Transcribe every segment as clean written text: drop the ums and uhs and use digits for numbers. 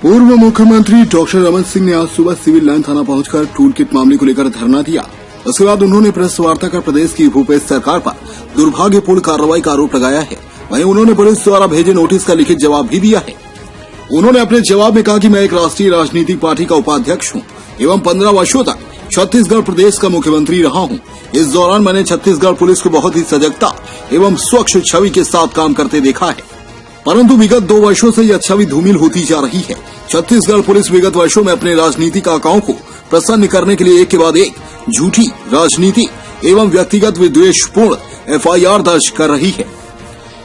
पूर्व मुख्यमंत्री डॉक्टर रमन सिंह ने आज सुबह सिविल लाइन थाना पहुंचकर टूल किट मामले को लेकर धरना दिया। उसके बाद उन्होंने प्रेस वार्ता कर प्रदेश की भूपेश सरकार पर दुर्भाग्यपूर्ण कार्रवाई का आरोप लगाया है। वहीं उन्होंने पुलिस द्वारा भेजे नोटिस का लिखित जवाब भी दिया है। उन्होंने अपने जवाब में कहा कि मैं एक राष्ट्रीय राजनीतिक पार्टी का उपाध्यक्ष हूं एवं 15 वर्षों तक छत्तीसगढ़ प्रदेश का मुख्यमंत्री रहा हूं। इस दौरान मैंने छत्तीसगढ़ पुलिस को बहुत ही सजगता एवं स्वच्छ छवि के साथ काम करते देखा है, परंतु विगत 2 वर्षों से यह छवि धूमिल होती जा रही है। छत्तीसगढ़ पुलिस विगत वर्षों में अपने राजनीतिक आकाओं को प्रसन्न करने के लिए एक के बाद एक झूठी राजनीति एवं व्यक्तिगत विद्वेषपूर्ण FIR दर्ज कर रही है,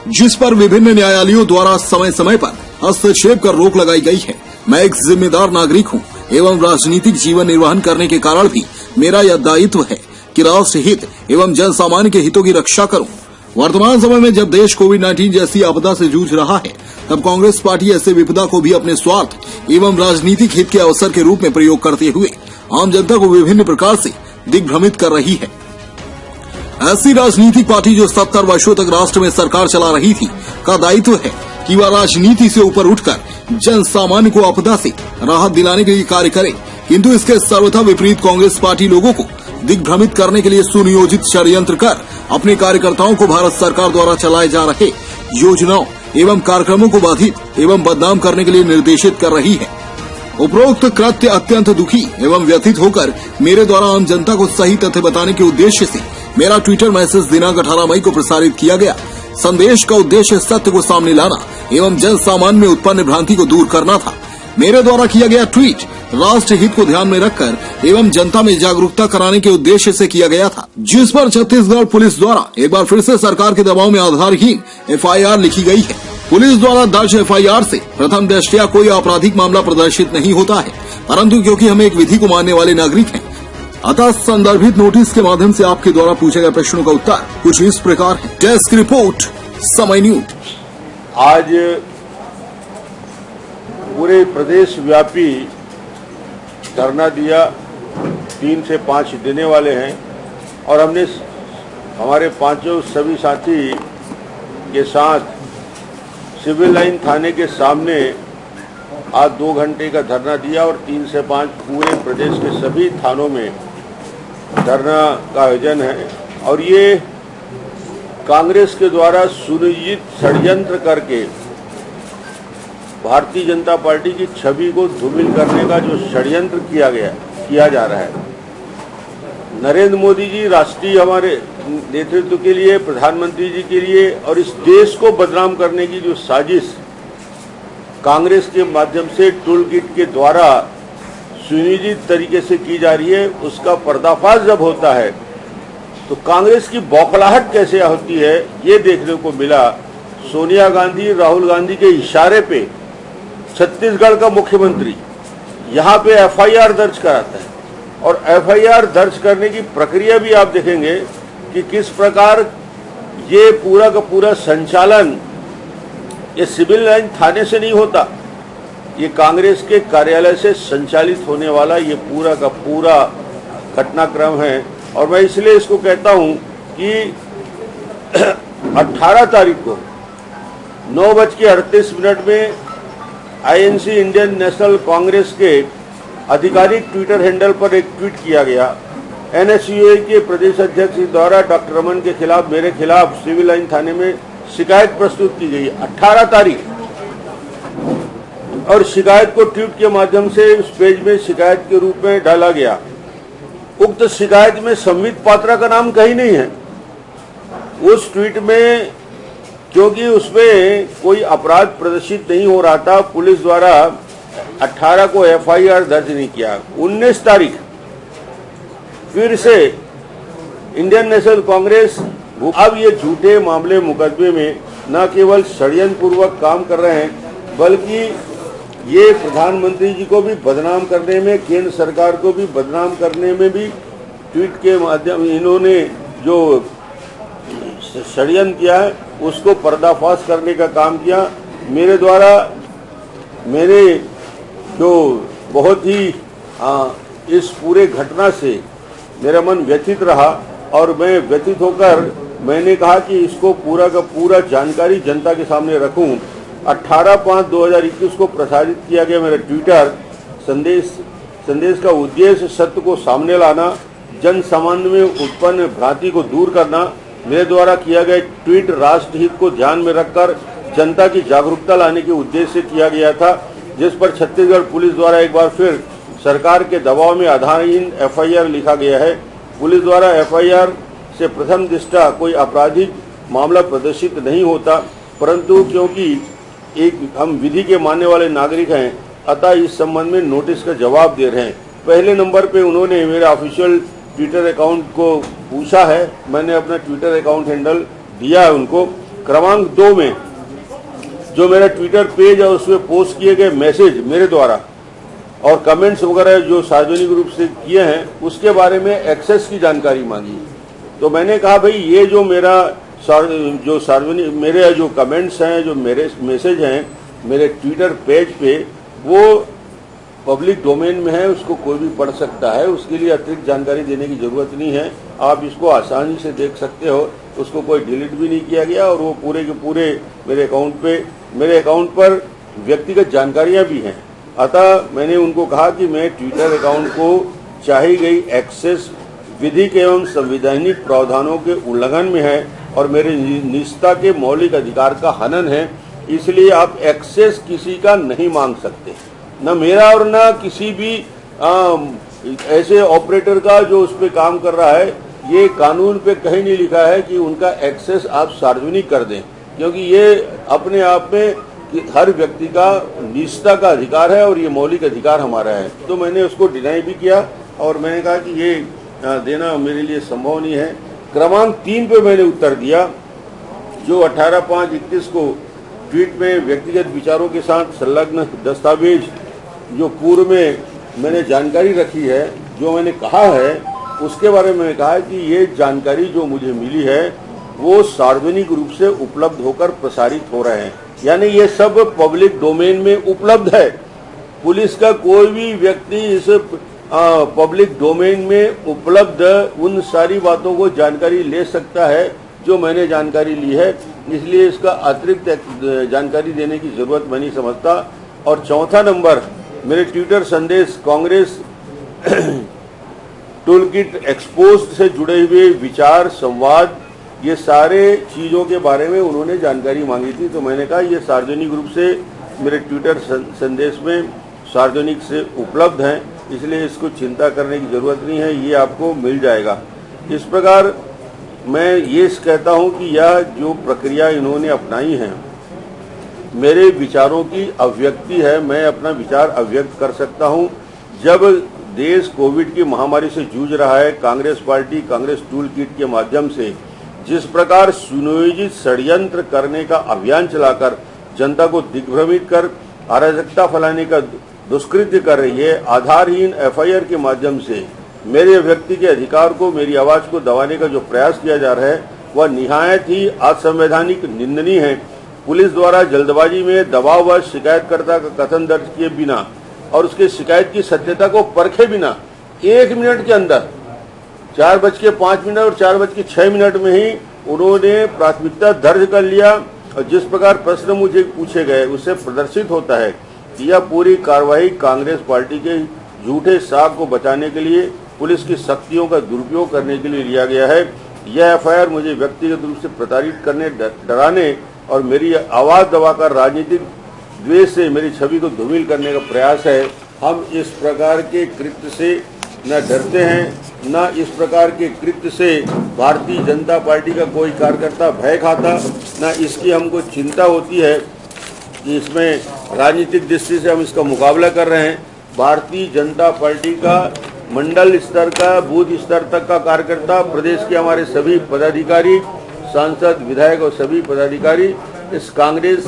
जिस पर विभिन्न न्यायालयों द्वारा समय समय पर हस्तक्षेप कर रोक लगाई गई है। मैं एक जिम्मेदार नागरिक हूं एवं राजनीतिक जीवन निर्वहन करने के कारण भी मेरा यह दायित्व है कि राष्ट्र हित एवं जन सामान्य के हितों की रक्षा करूं। वर्तमान समय में जब देश कोविड-19 जैसी आपदा से जूझ रहा है, तब कांग्रेस पार्टी ऐसे विपदा को भी अपने स्वार्थ एवं राजनीतिक हित के अवसर के रूप में प्रयोग करते हुए आम जनता को विभिन्न प्रकार से दिग्भ्रमित कर रही है। ऐसी राजनीतिक पार्टी जो 70 वर्षों तक राष्ट्र में सरकार चला रही थी, का दायित्व है कि वह राजनीति से ऊपर उठकर जन सामान्य को आपदा से राहत दिलाने के लिए कार्य करे, किंतु इसके सर्वथा विपरीत कांग्रेस पार्टी लोगों को दिग्भ्रमित करने के लिए सुनियोजित षड्यंत्र कर अपने कार्यकर्ताओं को भारत सरकार द्वारा चलाए जा रहे योजनाओं एवं कार्यक्रमों को बाधित एवं बदनाम करने के लिए निर्देशित कर रही है। उपरोक्त कृत्य अत्यंत दुखी एवं व्यथित होकर मेरे द्वारा आम जनता को सही तथ्य बताने के उद्देश्य से मेरा ट्विटर मैसेज दिनांक 18 मई को प्रसारित किया गया। संदेश का उद्देश्य सत्य को सामने लाना एवं जन सामान्य में उत्पन्न भ्रांति को दूर करना था। मेरे द्वारा किया गया ट्वीट राष्ट्र हित को ध्यान में रखकर एवं जनता में जागरूकता कराने के उद्देश्य से किया गया था, जिस पर छत्तीसगढ़ पुलिस द्वारा एक बार फिर से सरकार के दबाव में आधारहीन FIR लिखी गई है। पुलिस द्वारा दर्ज FIR से प्रथम दृष्टया कोई आपराधिक मामला प्रदर्शित नहीं होता है, परंतु क्योंकि हम एक विधि को मानने वाले नागरिक हैं, अतः संदर्भित नोटिस के माध्यम से आपके द्वारा पूछे गए प्रश्नों का उत्तर कुछ इस प्रकार है। डेस्क रिपोर्ट, समय न्यूज। आज पूरे प्रदेश व्यापी धरना दिया, 3 से 5 देने वाले हैं और हमने हमारे 5 सभी साथी के साथ सिविल लाइन थाने के सामने आज 2 घंटे का धरना दिया और 3 से 5 पूरे प्रदेश के सभी थानों में धरना का आयोजन है। और ये कांग्रेस के द्वारा सुनियोजित षड्यंत्र करके भारतीय जनता पार्टी की छवि को धूमिल करने का जो षड्यंत्र किया जा रहा है। नरेंद्र मोदी जी राष्ट्रीय हमारे नेतृत्व के लिए, प्रधानमंत्री जी के लिए और इस देश को बदनाम करने की जो साजिश कांग्रेस के माध्यम से टूल किट के द्वारा सुनियोजित तरीके से की जा रही है, उसका पर्दाफाश जब होता है तो कांग्रेस की बौखलाहट कैसे होती है ये देखने को मिला। सोनिया गांधी, राहुल गांधी के इशारे पे छत्तीसगढ़ का मुख्यमंत्री यहाँ पे FIR दर्ज कराता है और FIR दर्ज करने की प्रक्रिया भी आप देखेंगे कि किस प्रकार ये पूरा का पूरा संचालन ये सिविल लाइन थाने से नहीं होता, ये कांग्रेस के कार्यालय से संचालित होने वाला ये पूरा का पूरा घटनाक्रम है। और मैं इसलिए इसको कहता हूं कि 18 तारीख को 9:38 में INC इंडियन नेशनल कांग्रेस के आधिकारिक ट्विटर हैंडल पर एक ट्वीट किया गया। NSUA के प्रदेश अध्यक्ष द्वारा डॉक्टर रमन के खिलाफ, मेरे खिलाफ सिविल लाइन थाने में शिकायत प्रस्तुत की गई 18 तारीख और शिकायत को ट्वीट के माध्यम से उस पेज में शिकायत के रूप में डाला गया। उक्त शिकायत में संबित पात्रा का नाम कहीं नहीं है उस ट्वीट में, क्योंकि उसमें कोई अपराध प्रदर्शित नहीं हो रहा था। पुलिस द्वारा 18 को FIR दर्ज नहीं किया। 19 तारीख फिर से इंडियन नेशनल कांग्रेस अब ये झूठे मामले मुकदमे में न केवल षड्यंत्र पूर्वक काम कर रहे हैं, बल्कि ये प्रधानमंत्री जी को भी बदनाम करने में, केंद्र सरकार को भी बदनाम करने में भी ट्वीट के माध्यम इन्होंने जो षड्यंत्र किया है उसको पर्दाफाश करने का काम किया। मेरे द्वारा मेरे जो बहुत ही इस पूरे घटना से मेरा मन व्यथित रहा और मैं व्यथित होकर मैंने कहा कि इसको पूरा का पूरा जानकारी जनता के सामने रखूं 18/5/2021 को प्रसारित किया गया मेरा ट्विटर संदेश का उद्देश्य सत्य को सामने लाना, जन सामान्य में उत्पन्न भ्रांति को दूर करना। मेरे द्वारा किया गया ट्वीट राष्ट्र हित को ध्यान में रखकर जनता की जागरूकता लाने के उद्देश्य से किया गया था, जिस पर छत्तीसगढ़ पुलिस द्वारा एक बार फिर सरकार के दबाव में आधारहीन एफआईआर लिखा गया है। पुलिस द्वारा एफआईआर से प्रथम दृष्टया कोई आपराधिक मामला प्रदर्शित नहीं होता, परंतु क्योंकि हम विधि के मानने वाले नागरिक हैं, अतः इस संबंध में नोटिस का जवाब दे रहे हैं। पहले नंबर पे उन्होंने मेरे ऑफिशियल ट्विटर अकाउंट को पूछा है, मैंने अपना ट्विटर अकाउंट हैंडल दिया है उनको। क्रमांक 2 में जो मेरा ट्विटर पेज है उसमें पोस्ट किए गए मैसेज मेरे द्वारा और कमेंट्स वगैरह जो सार्वजनिक रूप से किए हैं उसके बारे में एक्सेस की जानकारी मांगी। तो मैंने कहा भाई ये जो मेरा जो सार्वजनिक मेरे जो कमेंट्स हैं, जो मेरे मैसेज हैं मेरे ट्विटर पेज पे, वो पब्लिक डोमेन में है, उसको कोई भी पढ़ सकता है, उसके लिए अतिरिक्त जानकारी देने की जरूरत नहीं है। आप इसको आसानी से देख सकते हो, उसको कोई डिलीट भी नहीं किया गया और वो पूरे के पूरे मेरे अकाउंट पर व्यक्तिगत जानकारियां भी हैं। अतः मैंने उनको कहा कि मैं ट्विटर अकाउंट को चाही गई एक्सेस विधिक एवं संवैधानिक प्रावधानों के उल्लंघन में है और मेरे निजता के मौलिक अधिकार का हनन है, इसलिए आप एक्सेस किसी का नहीं मांग सकते, न मेरा और न किसी भी ऐसे ऑपरेटर का जो उस पर काम कर रहा है। ये कानून पे कहीं नहीं लिखा है कि उनका एक्सेस आप सार्वजनिक कर दें, क्योंकि ये अपने आप में हर व्यक्ति का निजता का अधिकार है और ये मौलिक अधिकार हमारा है। तो मैंने उसको डिनाई भी किया और मैंने कहा कि ये देना मेरे लिए संभव नहीं है। क्रमांक 3 पे मैंने उत्तर दिया, जो 18/5/21 को ट्वीट में व्यक्तिगत विचारों के साथ संलग्न दस्तावेज जो पूर्व में मैंने जानकारी रखी है, जो मैंने कहा है उसके बारे में कहा कि ये जानकारी जो मुझे मिली है वो सार्वजनिक रूप से उपलब्ध होकर प्रसारित हो रहे हैं, यानी ये सब पब्लिक डोमेन में उपलब्ध है। पुलिस का कोई भी व्यक्ति इस पब्लिक डोमेन में उपलब्ध उन सारी बातों को जानकारी ले सकता है जो मैंने जानकारी ली है, इसलिए इसका अतिरिक्त जानकारी देने की जरूरत मैं नहीं समझता। और चौथा नंबर, मेरे ट्विटर संदेश कांग्रेस टूलकिट एक्सपोज से जुड़े हुए विचार संवाद, ये सारे चीजों के बारे में उन्होंने जानकारी मांगी थी। तो मैंने कहा ये सार्वजनिक रूप से मेरे ट्विटर संदेश में सार्वजनिक से उपलब्ध हैं, इसलिए इसको चिंता करने की जरूरत नहीं है, ये आपको मिल जाएगा। इस प्रकार मैं ये कहता हूं कि यह जो प्रक्रिया इन्होंने अपनाई है मेरे विचारों की अभिव्यक्ति है, मैं अपना विचार अभिव्यक्त कर सकता हूं। जब देश कोविड की महामारी से जूझ रहा है, Congress party Congress tool kit के माध्यम से जिस प्रकार सुनियोजित षड्यंत्र करने का अभियान चलाकर जनता को दिग्भ्रमित कर अराजकता फैलाने का दुष्कृत्य कर रही है, आधारहीन एफआईआर के माध्यम से मेरे व्यक्ति के अधिकार को, मेरी आवाज को दबाने का जो प्रयास किया जा रहा है वह निहायत ही असंवैधानिक, निंदनीय है। पुलिस द्वारा जल्दबाजी में दबाववश शिकायतकर्ता का कथन दर्ज किए बिना और उसके शिकायत की सत्यता को परखे बिना 1 मिनट के अंदर 4:05 और 4:06 में ही उन्होंने प्राथमिकता दर्ज कर लिया। और जिस प्रकार प्रश्न मुझे पूछे गए उससे प्रदर्शित होता है कि यह पूरी कार्रवाई कांग्रेस पार्टी के झूठे साख को बचाने के लिए, पुलिस की शक्तियों का दुरुपयोग करने के लिए लिया गया है। यह एफआईआर मुझे व्यक्तिगत रूप से प्रताड़ित करने, डराने और मेरी आवाज दबाकर राजनीतिक द्वेष से मेरी छवि को धूमिल करने का प्रयास है। हम इस प्रकार के कृत्य से न डरते हैं, न इस प्रकार के कृत्य से भारतीय जनता पार्टी का कोई कार्यकर्ता भय खाता, न इसकी हमको चिंता होती है कि इसमें राजनीतिक दृष्टि से हम इसका मुकाबला कर रहे हैं। भारतीय जनता पार्टी का मंडल स्तर का, बूथ स्तर तक का कार्यकर्ता, प्रदेश के हमारे सभी पदाधिकारी, सांसद, विधायक और सभी पदाधिकारी इस कांग्रेस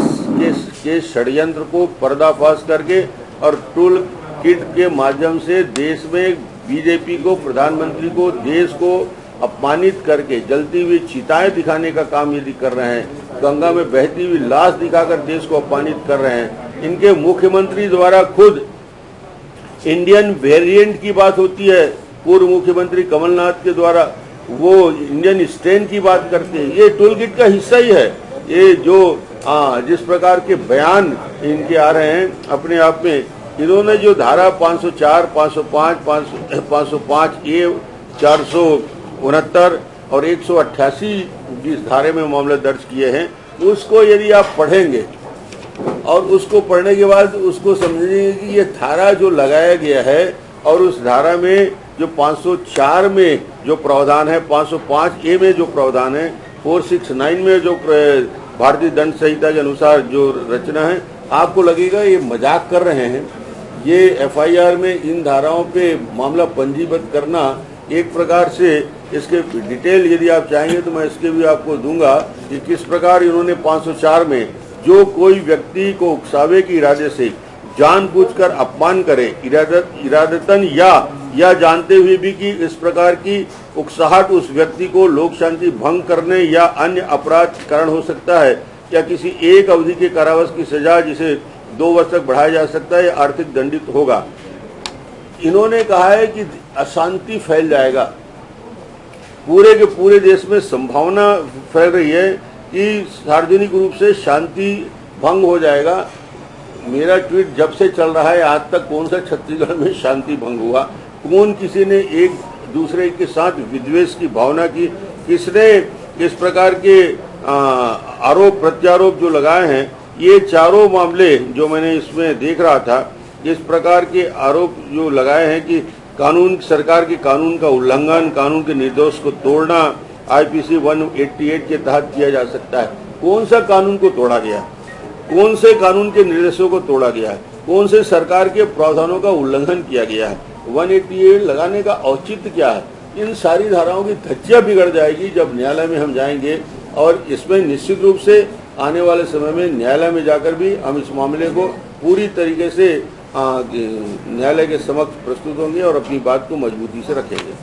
के षड्यंत्र को पर्दाफाश करके और टूल किट के माध्यम से देश में बीजेपी को, प्रधानमंत्री को, देश को अपमानित करके जलती हुई चिताएं दिखाने का काम यदि कर रहे हैं, गंगा में बहती हुई लाश दिखाकर देश को अपमानित कर रहे हैं। इनके मुख्यमंत्री द्वारा खुद इंडियन वेरिएंट की बात होती है, पूर्व मुख्यमंत्री कमलनाथ के द्वारा वो इंडियन स्ट्रेन की बात करते हैं। ये टूल किट का हिस्सा ही है। ये जो जिस प्रकार के बयान इनके आ रहे हैं अपने आप में, इन्होंने जो धारा 504, 505, 505A, 469 और 188 जिस धारे में मामले दर्ज किए हैं, उसको यदि आप पढ़ेंगे और उसको पढ़ने के बाद उसको समझेंगे कि ये धारा जो लगाया गया है और उस धारा में जो 504 में जो प्रावधान है, 505A में जो प्रावधान है, 469 में जो भारतीय दंड संहिता के अनुसार जो रचना है, आपको लगेगा ये मजाक कर रहे हैं। ये FIR में इन धाराओं पे मामला पंजीबद्ध करना एक प्रकार से, इसके डिटेल यदि आप चाहेंगे तो मैं इसके भी आपको दूंगा कि किस प्रकार इन्होंने 504 में जो कोई व्यक्ति को उकसावे के इरादे से जानबूझकर अपमान करे, इरादतन या जानते हुए भी कि इस प्रकार की उकसाहट उस व्यक्ति को लोक शांति भंग करने या अन्य अपराध कारण हो सकता है, या किसी एक अवधि के कारावास की सजा जिसे 2 वर्ष तक बढ़ाया जा सकता है या आर्थिक दंडित होगा। इन्होंने कहा है कि अशांति फैल जाएगा, पूरे के पूरे देश में संभावना फैल रही है कि सार्वजनिक रूप से शांति भंग हो जाएगा। मेरा ट्वीट जब से चल रहा है आज तक कौन सा छत्तीसगढ़ में शांति भंग हुआ, कौन किसी ने एक दूसरे के साथ विद्वेष की भावना की, किसने इस प्रकार के आरोप प्रत्यारोप जो लगाए हैं, ये चारों मामले जो मैंने इसमें देख रहा था, इस प्रकार के आरोप जो लगाए हैं कि कानून, सरकार के कानून का उल्लंघन, कानून के निर्देश को तोड़ना IPC 188 के तहत किया जा सकता है। कौन सा कानून को तोड़ा गया, कौन से कानून के निर्देशों को तोड़ा गया है, कौन से सरकार के प्रावधानों का उल्लंघन किया गया है, 188 लगाने का औचित्य क्या है? इन सारी धाराओं की धज्जियां बिगड़ जाएगी जब न्यायालय में हम जाएंगे, और इसमें निश्चित रूप से आने वाले समय में न्यायालय में जाकर भी हम इस मामले को पूरी तरीके से न्यायालय के समक्ष प्रस्तुत होंगे और अपनी बात को मजबूती से रखेंगे।